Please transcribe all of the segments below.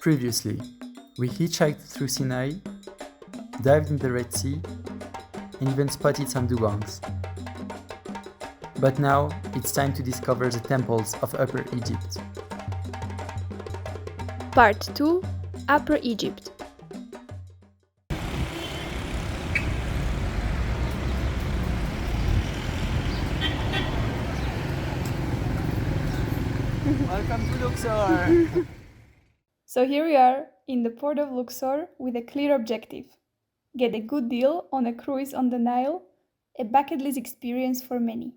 Previously, we hitchhiked through Sinai, dived in the Red Sea, and even spotted some dugongs. But now, it's time to discover the temples of Upper Egypt. Part 2 Upper Egypt. Welcome to Luxor! So here we are in the port of Luxor with a clear objective: get a good deal on a cruise on the Nile, a bucket list experience for many.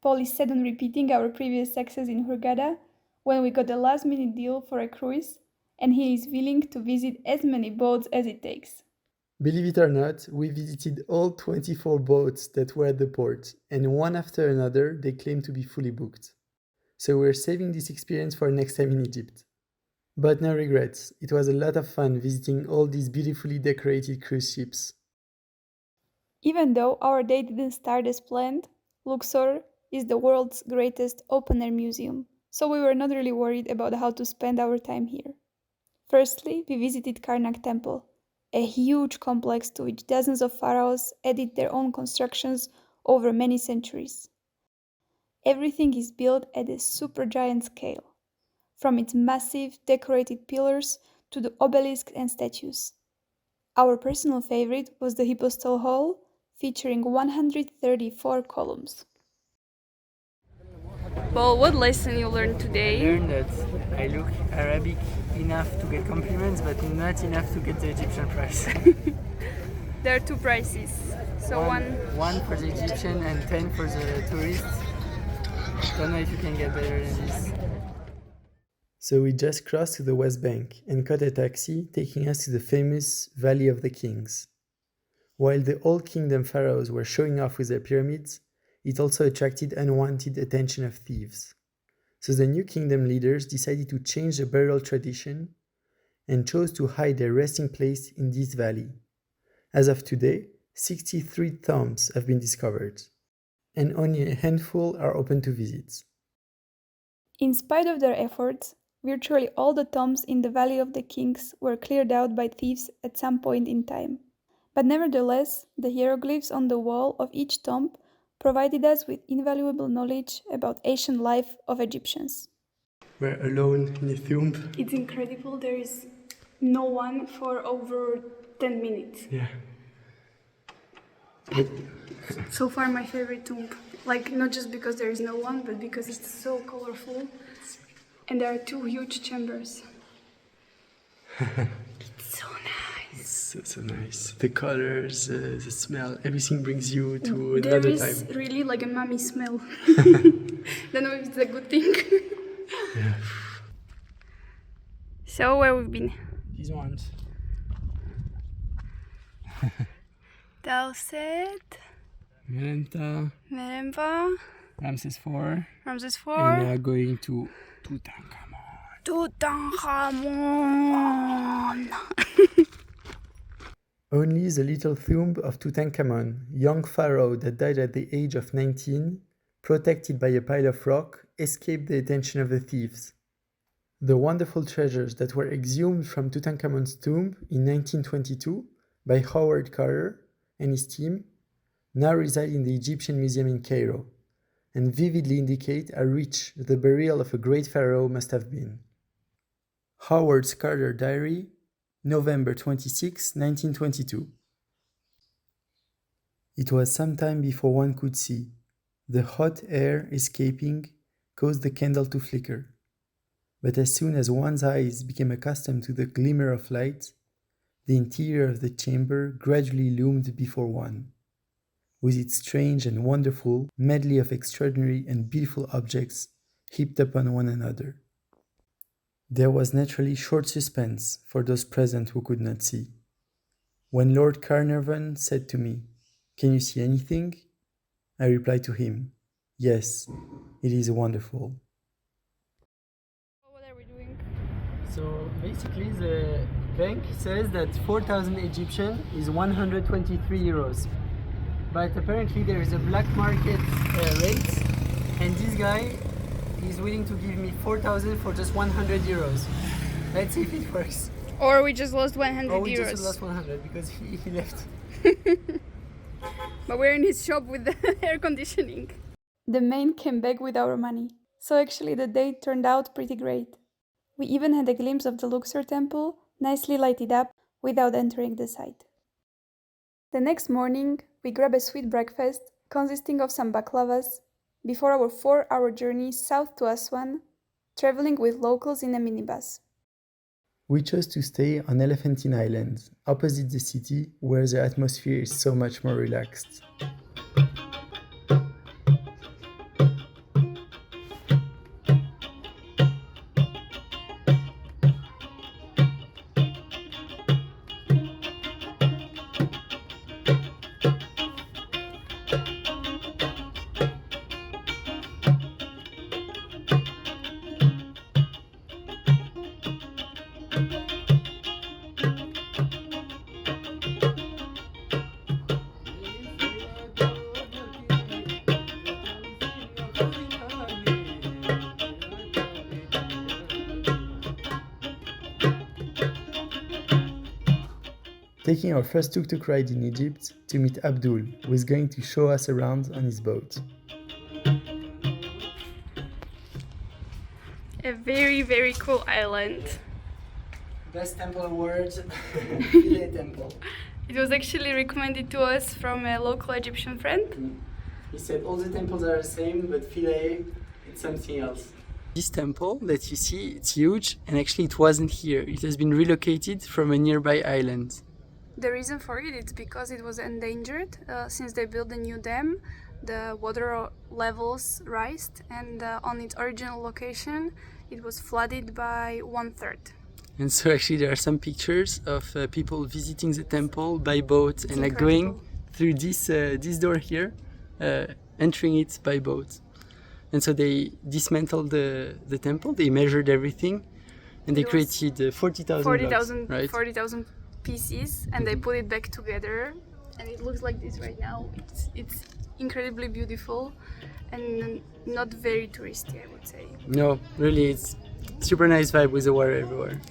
Paul is set on repeating our previous success in Hurghada when we got a last minute deal for a cruise, and he is willing to visit as many boats as it takes. Believe it or not, we visited all 24 boats that were at the port, and one after another they claimed to be fully booked. So we're saving this experience for next time in Egypt. But no regrets, it was a lot of fun visiting all these beautifully decorated cruise ships. Even though our day didn't start as planned, Luxor is the world's greatest open-air museum, so we were not really worried about how to spend our time here. Firstly, we visited Karnak Temple, a huge complex to which dozens of pharaohs added their own constructions over many centuries. Everything is built at a supergiant scale, from its massive decorated pillars to the obelisks and statues. Our personal favorite was the Hypostyle Hall, featuring 134 columns. Paul, what lesson you learned I today? learned that I look Arabic enough to get compliments, but not enough to get the Egyptian price. There are two prices. So one for the Egyptian and 10 for the tourists. Don't know if you can get better than this. So we just crossed to the West Bank and caught a taxi taking us to the famous Valley of the Kings. While the Old Kingdom pharaohs were showing off with their pyramids, it also attracted unwanted attention of thieves. So the new kingdom leaders decided to change the burial tradition and chose to hide their resting place in this valley. As of today, 63 tombs have been discovered, and only a handful are open to visits. in spite of their efforts, virtually all the tombs in the Valley of the Kings were cleared out by thieves at some point in time. But nevertheless, the hieroglyphs on the wall of each tomb provided us with invaluable knowledge about ancient life of Egyptians. We're alone in a tomb. It's incredible, there is no one for over 10 minutes. Yeah. So far my favorite tomb. Like, not just because there is no one, but because it's so colorful. And there are two huge chambers. It's so nice. It's so nice. The colors, the smell, everything brings you to another There is time. really like a mummy smell. Don't know if it's a good thing. Yeah. So, where we've been? These ones. Tauset, Merenta, Meremba, Ramses IV, Ramses IV, and now going to Tutankhamon. Tutankhamon. Only the little tomb of Tutankhamon, young pharaoh that died at the age of 19, protected by a pile of rock, escaped the attention of the thieves. The wonderful treasures that were exhumed from Tutankhamon's tomb in 1922 by Howard Carter and his team now reside in the Egyptian Museum in Cairo and vividly indicate how rich the burial of a great pharaoh must have been. Howard Carter Diary, November 26, 1922. It was some time before one could see. The hot air escaping caused the candle to flicker. But as soon as one's eyes became accustomed to the glimmer of light, the interior of the chamber gradually loomed before one, with its strange and wonderful medley of extraordinary and beautiful objects heaped upon one another. There was naturally short suspense for those present who could not see. When Lord Carnarvon said to me, "Can you see anything?" I replied to him, "Yes, it is wonderful." What are we doing? So basically the bank says that 4,000 Egyptian is 123 euros. But apparently there is a black market rate, and this guy is willing to give me 4,000 for just 100 euros. Let's see if it works. Or we just lost 100 Oh, we euros. just lost 100 because he left. But we're in his shop with the air conditioning. The man came back with our money. So actually the day turned out pretty great. We even had a glimpse of the Luxor Temple, nicely lighted up, without entering the site. The next morning, we grabbed a sweet breakfast consisting of some baklavas before our 4-hour journey south to Aswan, traveling with locals in a minibus. We chose to stay on Elephantine Island, opposite the city, where the atmosphere is so much more relaxed. Taking our first tuk-tuk ride in Egypt to meet Abdul, who is going to show us around on his boat. A very, very cool island. Best temple award, Philae Temple. It was actually recommended to us from a local Egyptian friend. He said all the temples are the same, but Philae, it's something else. This temple that you see, it's huge, and actually it wasn't here. It has been relocated from a nearby island. The reason for it is because it was endangered. Since they built a new dam, the water levels rised, and on its original location, it was flooded by 1/3. And so actually there are some pictures of people visiting the temple by boat and like incredible. going through this door here, entering it by boat. And so they dismantled the temple, they measured everything, and they created 40,000 blocks, right? 40,000 pieces, and they put it back together, and it looks like this right now. It's incredibly beautiful and not very touristy, I would say. No, really, it's super nice vibe with the water everywhere.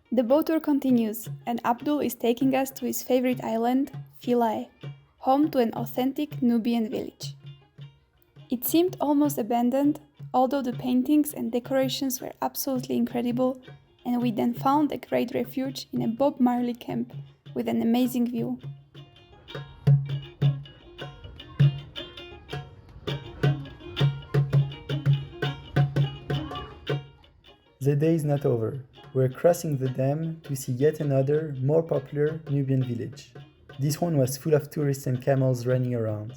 The boat tour continues, and Abdul is taking us to his favorite island, Philae, home to an authentic Nubian village. It seemed almost abandoned, although the paintings and decorations were absolutely incredible, and we then found a great refuge in a Bob Marley camp with an amazing view. The day is not over. We're crossing the dam to see yet another, more popular Nubian village. This one was full of tourists and camels running around.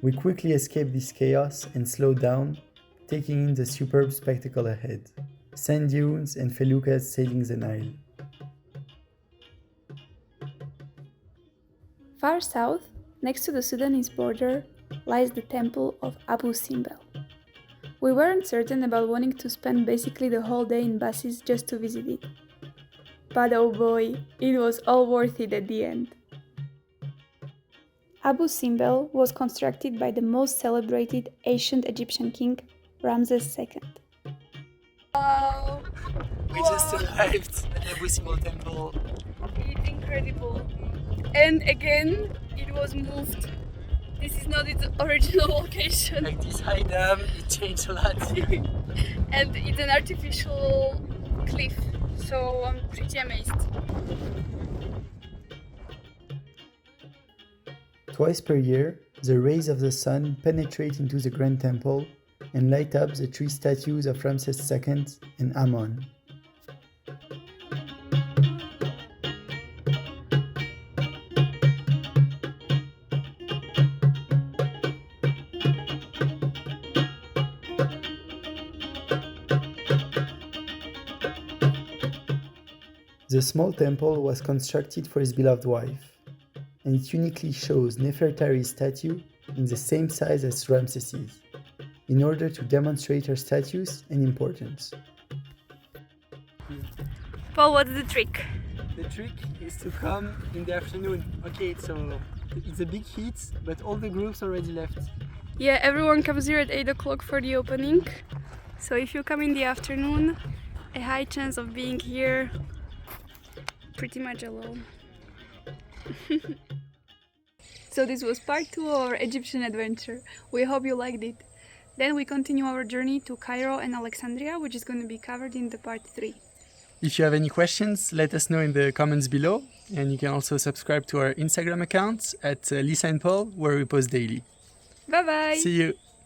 We quickly escaped this chaos and slowed down, taking in the superb spectacle ahead. Sand dunes and feluccas sailing the Nile. Far south, next to the Sudanese border, lies the Temple of Abu Simbel. We weren't certain about wanting to spend basically the whole day in buses just to visit it. But oh boy, it was all worth it at the end. Abu Simbel was constructed by the most celebrated ancient Egyptian king, Ramses II. Wow! We just arrived at Abu Simbel Temple. It's incredible. And again, it was moved. This is not its original location. Like this high dam, it changed a lot. And it's an artificial cliff, so I'm pretty amazed. Twice per year, the rays of the sun penetrate into the Grand Temple and light up the three statues of Ramses II and Ammon. The small temple was constructed for his beloved wife, and it uniquely shows Nefertari's statue in the same size as Ramses's. in order to demonstrate her status and importance. Paul, what's the trick? The trick is to come in the afternoon. Okay, so it's a big heat, but all the groups already left. Yeah, everyone comes here at 8 o'clock for the opening. So if you come in the afternoon, a high chance of being here pretty much alone. So this was part 2 of our Egyptian adventure. We hope you liked it. Then we continue our journey to Cairo and Alexandria, which is going to be covered in the part 3. If you have any questions, let us know in the comments below. And you can also subscribe to our Instagram account at Lisa and Paul, where we post daily. Bye bye! See you!